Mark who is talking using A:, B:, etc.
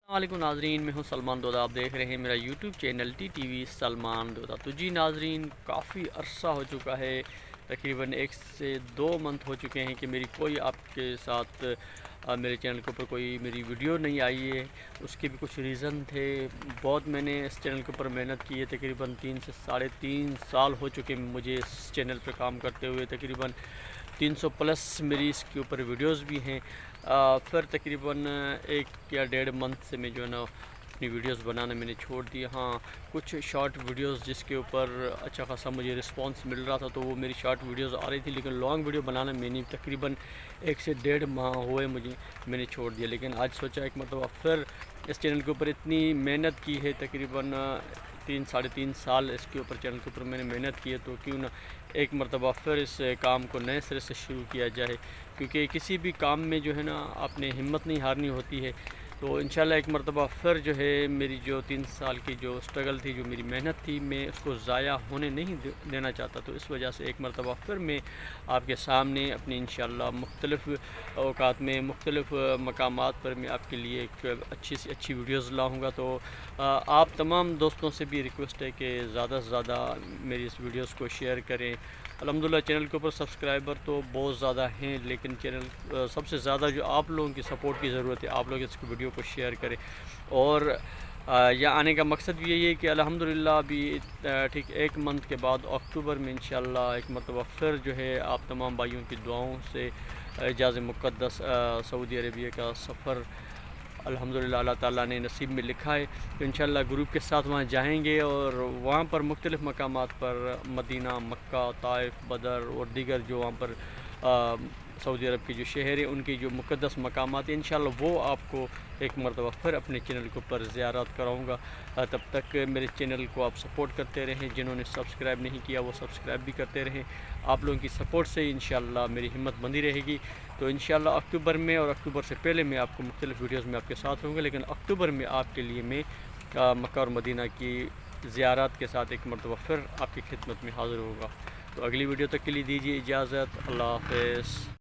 A: वालेकुम नाजरीन, मैं हूं सलमान दोदा। आप देख रहे हैं मेरा YouTube channel TTV Salman Doda. तो जी नाजरीन, काफ़ी अरसा हो चुका है, तकरीबन 1 से 2 मंथ हो चुके हैं कि मेरी कोई आपके साथ मेरे चैनल के ऊपर कोई मेरी वीडियो नहीं आई है। उसके भी कुछ रीज़न थे। बहुत मैंने इस चैनल के ऊपर मेहनत की है, तकरीबन 3 से साढ़े 3 साल हो चुके मुझे इस चैनल पर काम करते हुए। तकरीबन 300 प्लस मेरी इसके ऊपर वीडियोस भी हैं। फिर तकरीबन 1 या 1.5 मंथ से मैं जो है ना अपनी वीडियोस बनाना मैंने छोड़ दिया। हाँ, कुछ शॉर्ट वीडियोस जिसके ऊपर अच्छा खासा मुझे रिस्पांस मिल रहा था, तो वो मेरी शॉर्ट वीडियोस आ रही थी, लेकिन लॉन्ग वीडियो बनाना मैंने तकरीबन 1 से 1.5 माह हुए मैंने छोड़ दिया। लेकिन आज सोचा एक मतलब फिर इस चैनल के ऊपर इतनी मेहनत की है, तकरीबन 3 साढ़े 3 साल इसके ऊपर चैनल के ऊपर मैंने मेहनत की है, तो क्यों ना एक मरतबा फिर इस काम को नए सिरे से शुरू किया जाए। क्योंकि किसी भी काम में जो है ना आपने हिम्मत नहीं हारनी होती है। तो इंशाल्लाह एक मरतबा फिर जो है मेरी जो 3 साल की जो स्ट्रगल थी, जो मेरी मेहनत थी, मैं उसको ज़ाया होने नहीं देना चाहता। तो इस वजह से एक मरतबा फिर मैं आपके सामने अपनी इंशाल्लाह मुख्तलिफ़ औकात में मुख्तलिफ़ मकामात पर मैं आपके लिए एक अच्छी सी अच्छी वीडियोज़ लाऊँगा। तो आप तमाम दोस्तों से भी रिक्वेस्ट है कि ज़्यादा से ज़्यादा मेरी इस वीडियोज़ को शेयर करें। अल्हम्दुलिल्लाह चैनल के ऊपर सब्सक्राइबर तो बहुत ज़्यादा हैं, लेकिन चैनल सबसे ज़्यादा जो आप लोगों की सपोर्ट की ज़रूरत है। आप लोग इस वीडियो को शेयर करें। और यहाँ आने का मकसद भी यही है कि अल्हम्दुलिल्लाह अभी ठीक 1 मंथ के बाद अक्टूबर में इंशाल्लाह एक मरतबा फिर जो है आप तमाम भाइयों की दुआओं से एजाज़ मुक़द्दस सऊदी अरबिया का सफ़र अल्हम्दुलिल्लाह अल्लाह ताला ने नसीब में लिखा है। तो इंशाल्लाह ग्रुप के साथ वहाँ जाएंगे और वहाँ पर मुख्तलिफ़ मकामात पर मदीना, मक्का, ताइफ, बदर और दीगर जो वहाँ पर सऊदी अरब के जो शहर हैं उनकी जो मुक़द्दस मकामात हैं, इंशाल्लाह वो आपको एक मरतबा फिर अपने चैनल के ऊपर ज़ियारत कराऊँगा। तब तक मेरे चैनल को आप सपोर्ट करते रहें। जिन्होंने सब्सक्राइब नहीं किया वो सब्सक्राइब भी करते रहें। आप लोगों की सपोर्ट से इंशाल्लाह मेरी हिम्मत बंदी रहेगी। तो इंशाल्लाह अक्टूबर में और अक्टूबर से पहले मैं आपको मुख्तलिफ़ वीडियोज़ में आपके साथ रहूँगा, लेकिन अक्टूबर में आपके लिए मैं मक्का और मदीना की ज़ियारत के साथ एक मरतबा फिर आपकी खिदमत में हाज़िर होगा। तो अगली वीडियो तक के लिए दीजिए इजाज़त। अल्लाह हाफ़िज़।